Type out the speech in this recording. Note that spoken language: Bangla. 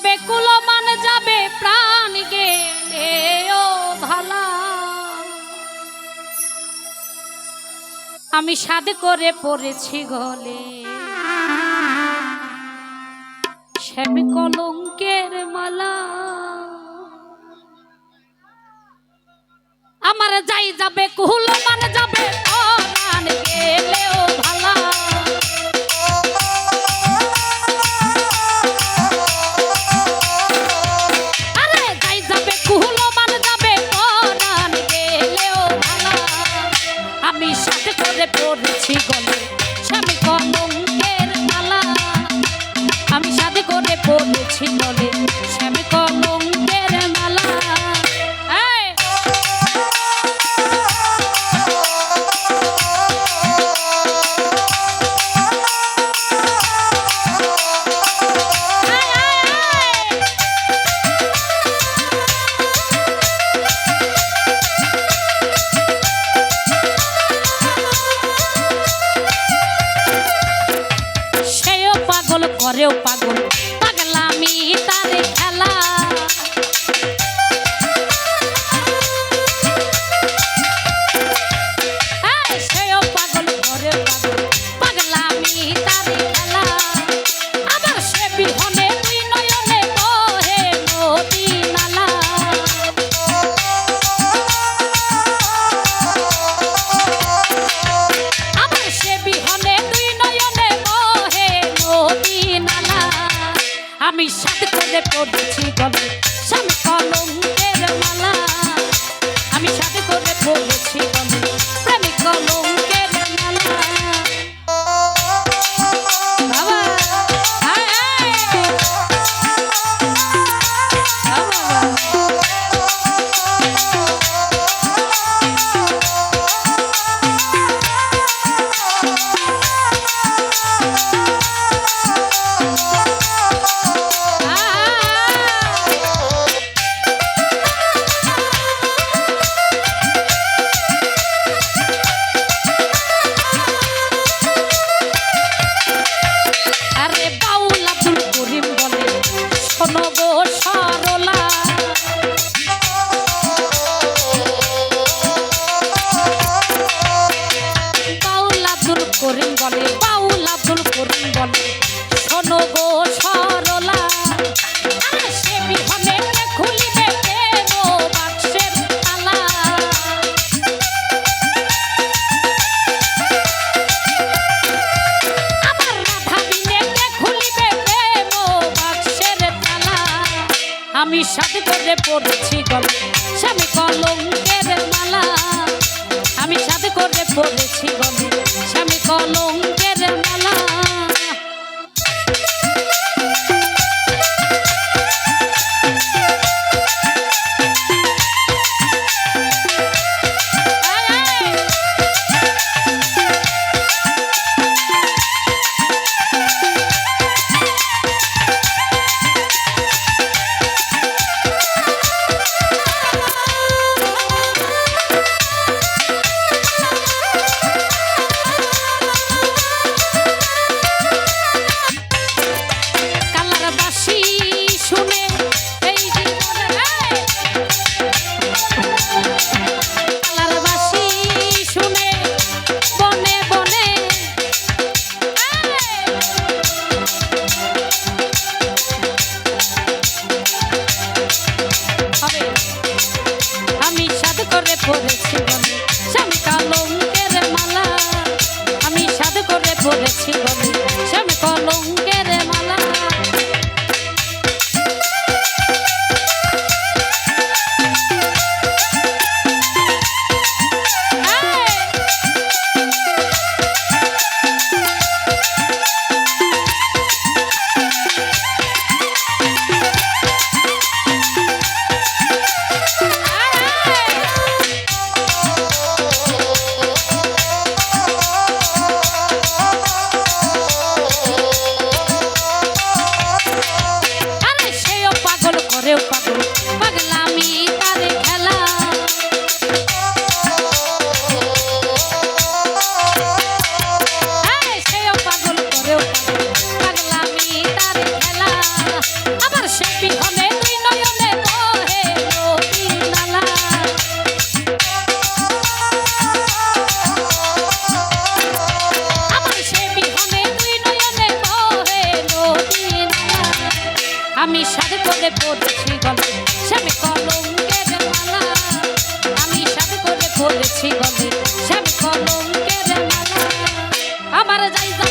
বেকুল মান যাবে প্রাণ গেলে ও ভালা আমি সাদ করে পড়েছি গলে শ্যাম কলঙ্কের মালা আমার যাই যাবে কুল মান যাবে প্রাণ গেলে ও ভালা পড়েছি গলে স্বামী কলঙ্কের মালা আমি সাথে করে পড়েছি গলে স্বামী কলঙ্কের মালা করেও পাগল পাগলামি তারে খেলা সেও পাগল করেও পাগল পাগলামি তারে খেলা আবার সে বিহনে দুই নয়নে বহে নদী নালা আবার সে বিহনে দুই নয়নে বহে নদী আমি সাথে করে পড়েছি গলে স্বামী কলঙ্কের মালা আমি সাথে করে পড়েছি গলে প্রেমিক কলঙ্কের মালা বাবা করিম বলে বাউল আব্দুল করিম বলে শোনো গো সরলা সে বিহনে খুলিবে কেন বাক্সের তালা আমার রাধা বিনে খুলিবে কেন বাক্সের তালা আমি সাথে করে পড়েছি গলে স্বামী কলঙ্কের মালা আমি সাথে করে পড়েছি গলে স্বামী কলঙ্কের মালা পড়েছি গলে স্বামী কলঙ্কের মালা আমি সাধ করে পড়েছি গলে স্বামী কলঙ্কের মালা আবার সে আমি সাধ করে পড়েছি গলে স্বামী কলঙ্কের মালা আমি সাধ করে পড়েছি গলে স্বামী কলঙ্কের মালা আমার যাই